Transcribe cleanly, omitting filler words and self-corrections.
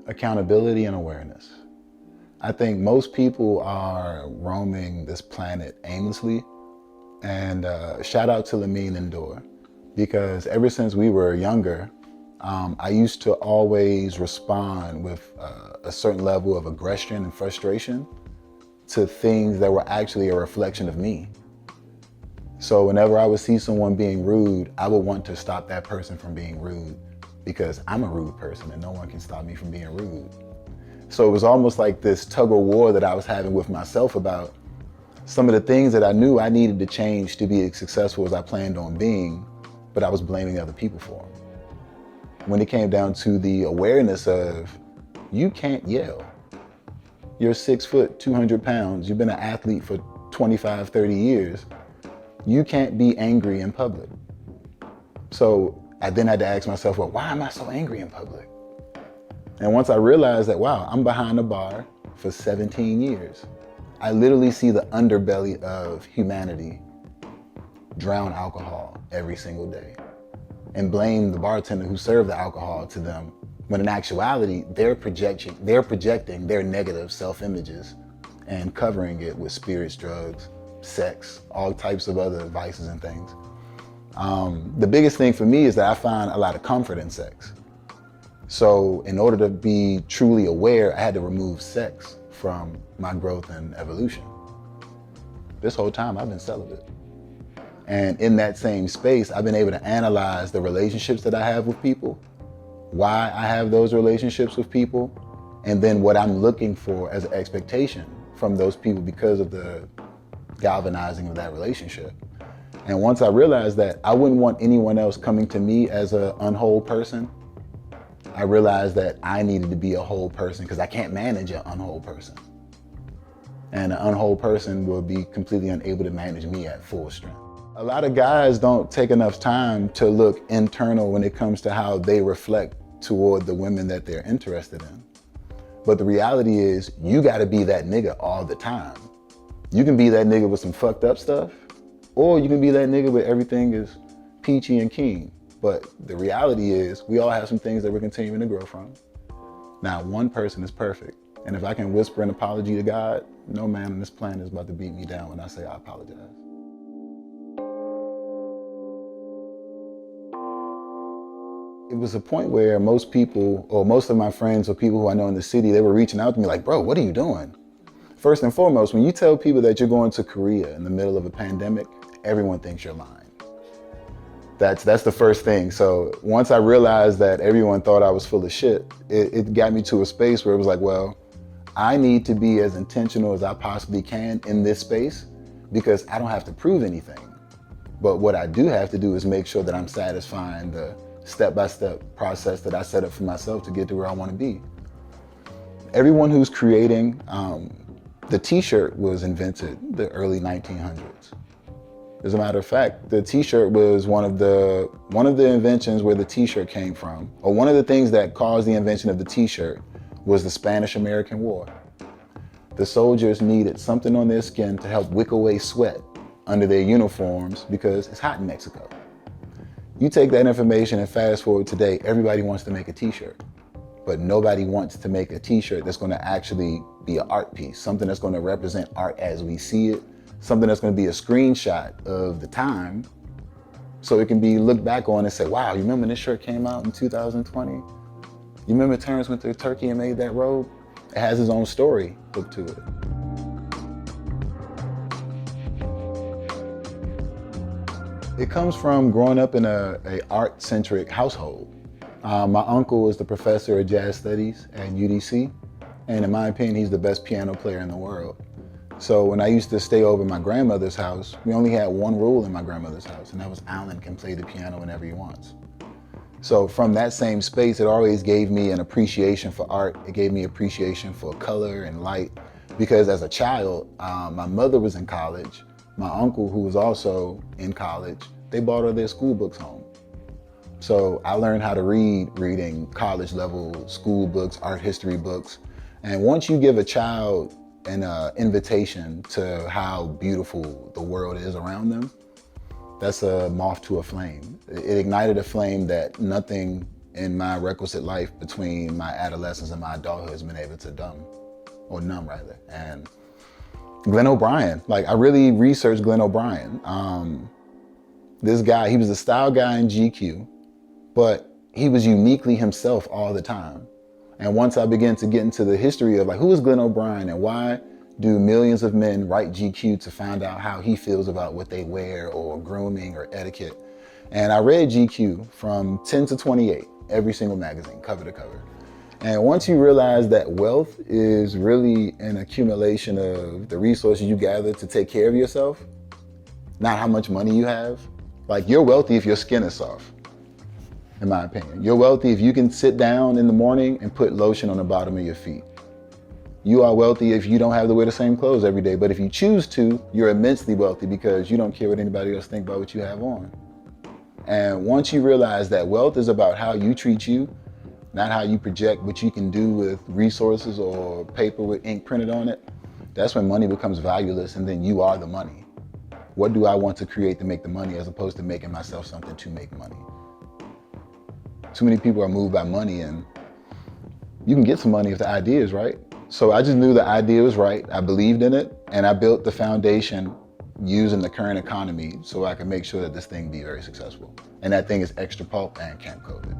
Accountability and awareness. I think most people are roaming this planet aimlessly, and shout out to Lamine and Dor, because ever since we were younger, I used to always respond with a certain level of aggression and frustration to things that were actually a reflection of me. So whenever I would see someone being rude, I would want to stop that person from being rude, because I'm a rude person and no one can stop me from being rude. So it was almost like this tug of war that I was having with myself about some of the things that I knew I needed to change to be as successful as I planned on being, but I was blaming other people for them. When it came down to the awareness of, you can't yell. You're 6 foot, 200 pounds. You've been an athlete for 25, 30 years. You can't be angry in public. So I then had to ask myself, well, why am I so angry in public? And once I realized that, wow, I'm behind the bar for 17 years. I literally see the underbelly of humanity drown alcohol every single day and blame the bartender who served the alcohol to them, when in actuality, they're projecting their negative self-images and covering it with spirits, drugs, sex, all types of other vices and things. The biggest thing for me is that I find a lot of comfort in sex. So in order to be truly aware, I had to remove sex from my growth and evolution. This whole time I've been celibate. And in that same space, I've been able to analyze the relationships that I have with people, why I have those relationships with people, and then what I'm looking for as an expectation from those people because of the galvanizing of that relationship. And once I realized that I wouldn't want anyone else coming to me as an unwhole person, I realized that I needed to be a whole person, because I can't manage an unwhole person. And an unwhole person will be completely unable to manage me at full strength. A lot of guys don't take enough time to look internal when it comes to how they reflect toward the women that they're interested in. But the reality is, you gotta be that nigga all the time. You can be that nigga with some fucked up stuff, or you can be that nigga where everything is peachy and keen. But the reality is, we all have some things that we're continuing to grow from. Now, one person is perfect. And if I can whisper an apology to God, no man on this planet is about to beat me down when I say I apologize. It was a point where most people, or most of my friends or people who I know in the city, they were reaching out to me like, bro, what are you doing? First and foremost, when you tell people that you're going to Korea in the middle of a pandemic, everyone thinks you're lying. That's the first thing. So once I realized that everyone thought I was full of shit, it got me to a space where it was like, well, I need to be as intentional as I possibly can in this space, because I don't have to prove anything. But what I do have to do is make sure that I'm satisfying the step-by-step process that I set up for myself to get to where I want to be. Everyone who's creating, the t-shirt was invented the early 1900s. As a matter of fact, the t-shirt was one of the inventions where the t-shirt came from, or one of the things that caused the invention of the t-shirt was the Spanish-American War. The soldiers needed something on their skin to help wick away sweat under their uniforms because it's hot in Mexico. You take that information and fast forward today, everybody wants to make a t-shirt, but nobody wants to make a t-shirt that's going to actually be an art piece, something that's going to represent art as we see it, something that's going to be a screenshot of the time, so it can be looked back on and say, wow, you remember this shirt came out in 2020? You remember Terrance went to Turkey and made that robe? It has his own story hooked to it. It comes from growing up in a art-centric household. My uncle is the professor of jazz studies at UDC, and in my opinion, he's the best piano player in the world. So when I used to stay over at my grandmother's house, we only had one rule in my grandmother's house, and that was Alan can play the piano whenever he wants. So from that same space, it always gave me an appreciation for art. It gave me appreciation for color and light, because as a child, my mother was in college. My uncle, who was also in college, they bought all their school books home. So I learned how to read, reading college level school books, art history books. And once you give a child an invitation to how beautiful the world is around them, that's a moth to a flame. It ignited a flame that nothing in my requisite life between my adolescence and my adulthood has been able to numb rather. And Glenn O'Brien, like I really researched Glenn O'Brien. This guy, he was a style guy in GQ, but he was uniquely himself all the time. And once I began to get into the history of like, who is Glenn O'Brien and why do millions of men write GQ to find out how he feels about what they wear or grooming or etiquette. And I read GQ from 10 to 28, every single magazine, cover to cover. And once you realize that wealth is really an accumulation of the resources you gather to take care of yourself, not how much money you have. Like you're wealthy if your skin is soft, in my opinion. You're wealthy if you can sit down in the morning and put lotion on the bottom of your feet. You are wealthy if you don't have to wear the same clothes every day, but if you choose to, you're immensely wealthy because you don't care what anybody else thinks about what you have on. And once you realize that wealth is about how you treat you, not how you project what you can do with resources or paper with ink printed on it, that's when money becomes valueless and then you are the money. What do I want to create to make the money as opposed to making myself something to make money? Too many people are moved by money, and you can get some money if the idea is right. So I just knew the idea was right. I believed in it, and I built the foundation using the current economy so I can make sure that this thing be very successful. And that thing is extra pulp and camp COVID.